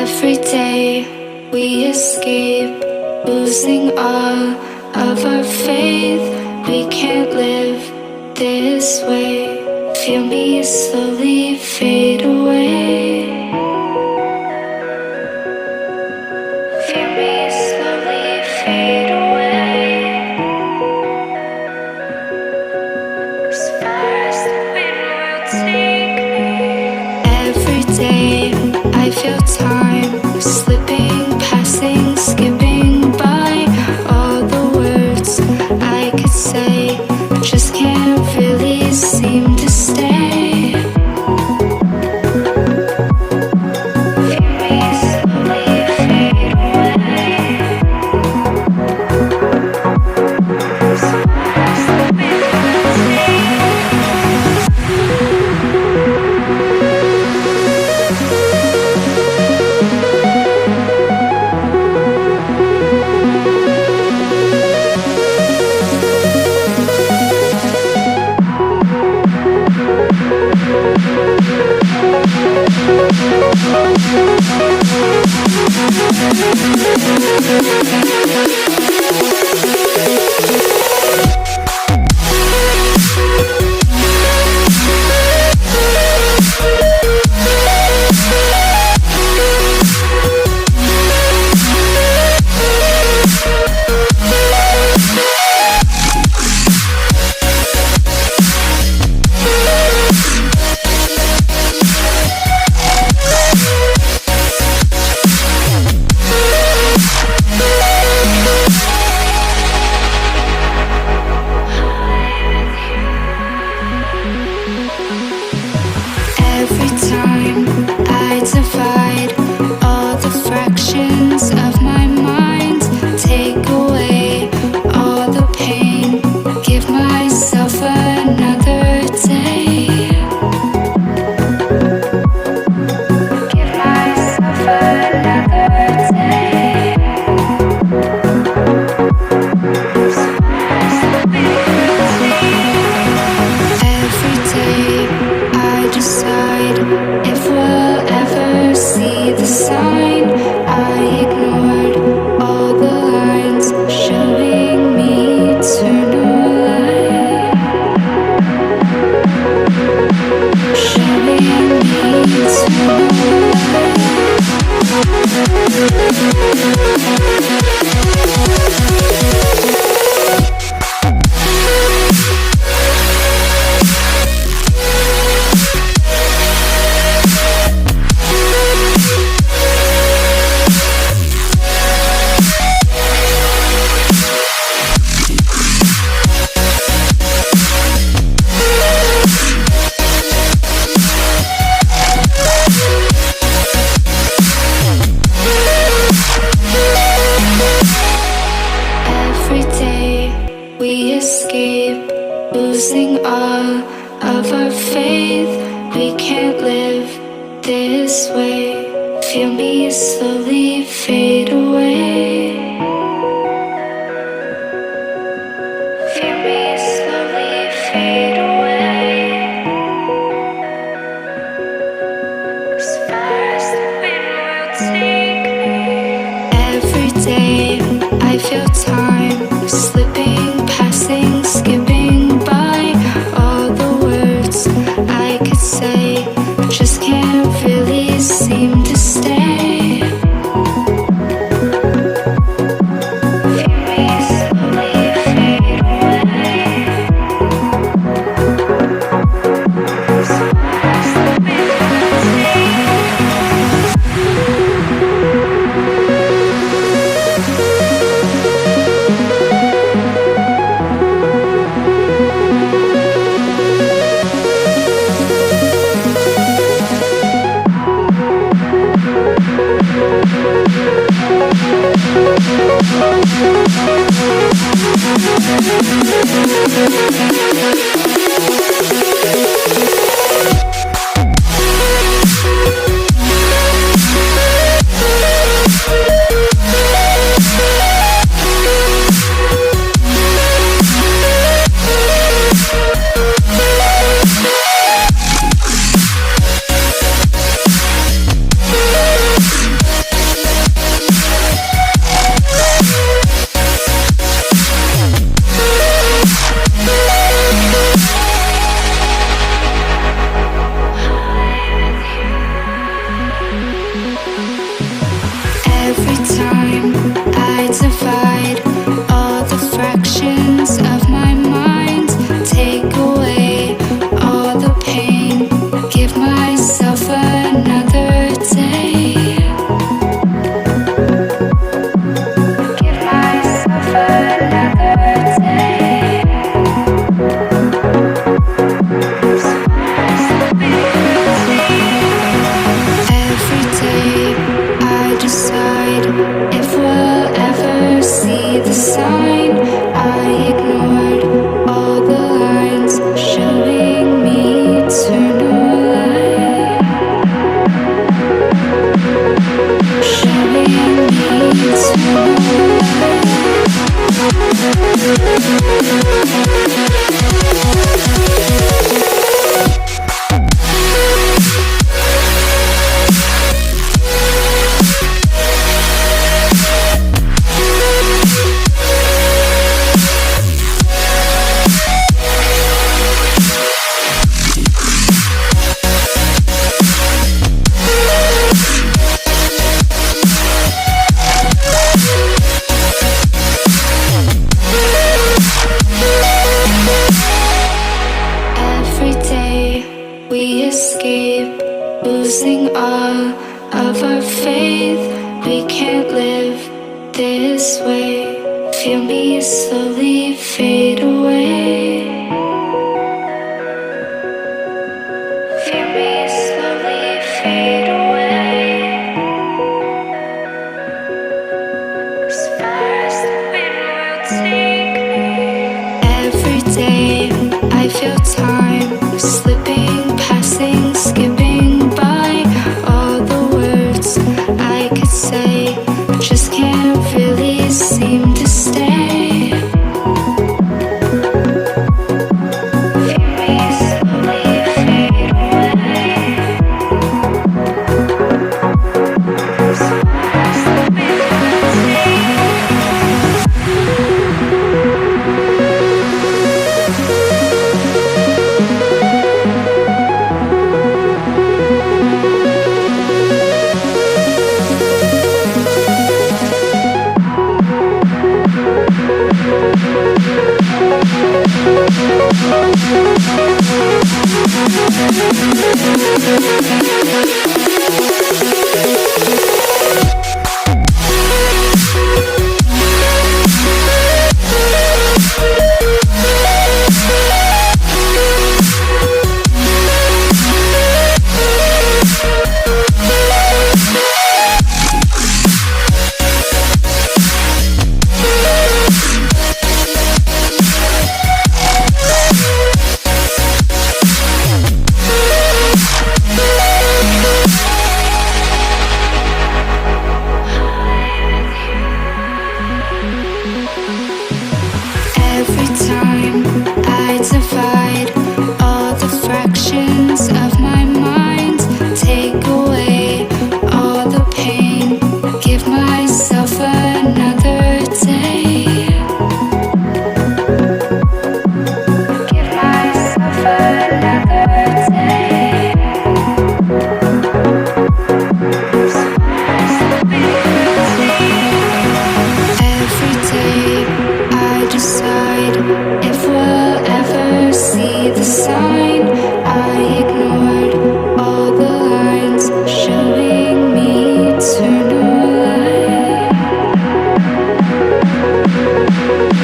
Every day we escape, losing all of our faith. We can't live this way. Feel me slowly fade away. Feel me slowly fade away. As far as the wind will take me. Every day I feel time slipping, passing, skipping by. All the words I could say just can't really seem to stay. Feel me slowly fade away. As far as the wind will take me. Every time I divide all the fractions of my mind, take away all the pain, give myself another day. Give myself another day. As far as the wind will take me. Every day I decide if we'll ever see the sign. I ignored all the lines showing me eternal light. Showing me eternal Every day we escape, losing all of our faith. We can't live this way. Feel me slowly fade away. Feel me slowly fade away. As far as the wind will take me. Every day I feel time slipping, passing, skipping by. All the words I could say just can't really seem to stay. time I divide all the fractions of my mind, take away all the pain, give myself another day. Give myself another day. Every day I decide if we'll ever see the sign. I ignored all the lines showing me eternal light, showing me eternal we escape, losing all of our faith. We can't live this way. Feel me slowly fade away. Feel me slowly fade away. As far as the wind will take me. Every day I feel time slipping, passing, skipping by. All the words I could say just can't really seem to stay. Feel me slowly fade away. As far as the wind will take me. Every time I divide all the fractions of my mind, take away all the pain, give myself another day. Give myself another day. Every day I decide if we'll ever see the sign. I ignored all the lines showing me eternal light,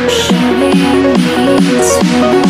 showing me eternal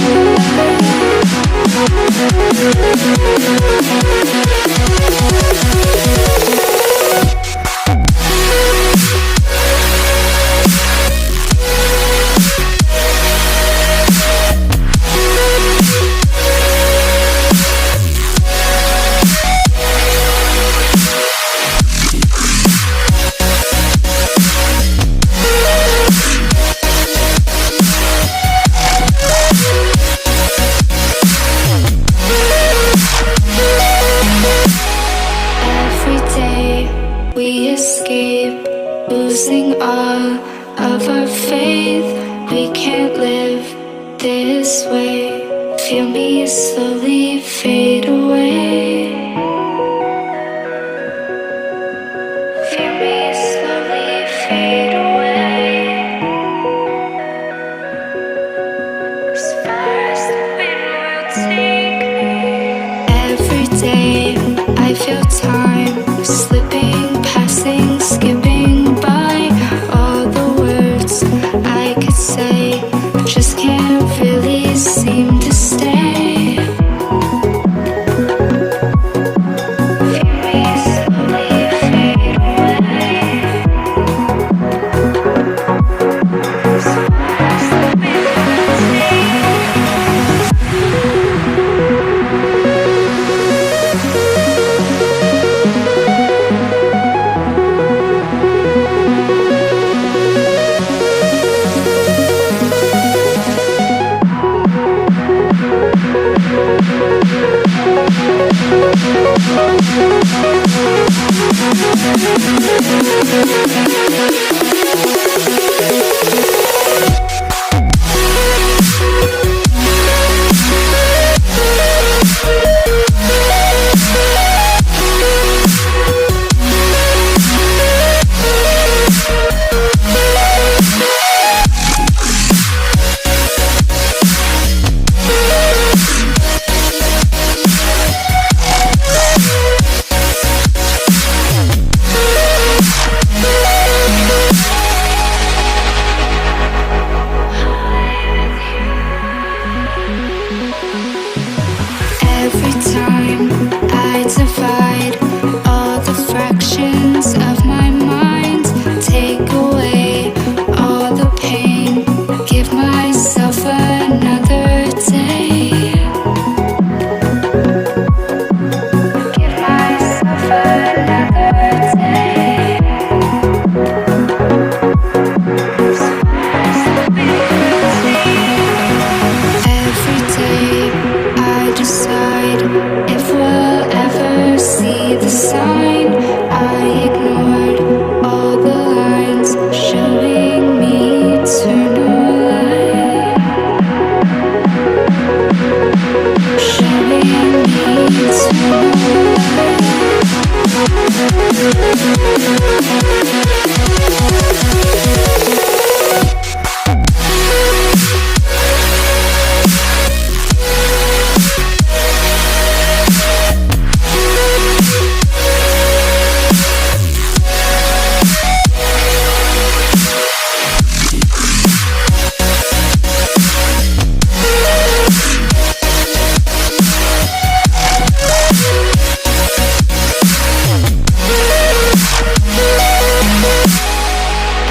we escape, losing all of our faith. We can't live this way. Feel me slowly fade away. Feel me slowly visions of my mind. Take away all the pain. Give myself another day. Give myself another day. Every day I decide if we'll ever see the sign. I ignored all the lines showing me eternal light. Showing me eternal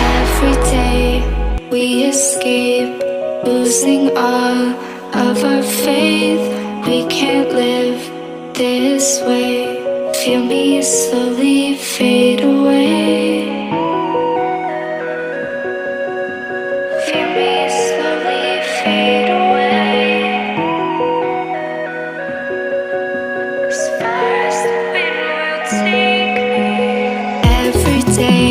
Every day we escape, losing all of our faith. We can't live this way. Feel me slowly fade away. Feel me slowly fade away. As far as the wind will take me. Every day